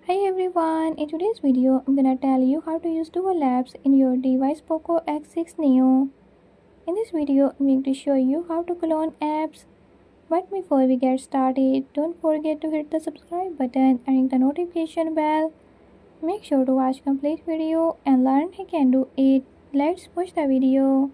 Hi everyone, in today's video I'm gonna tell you how to use dual apps in your device POCO X6 Neo. In this video I'm going to show you how to clone apps. But before we get started, don't forget to hit the subscribe button and ring the notification bell. Make sure to watch complete video and learn how can do it. Let's watch the video.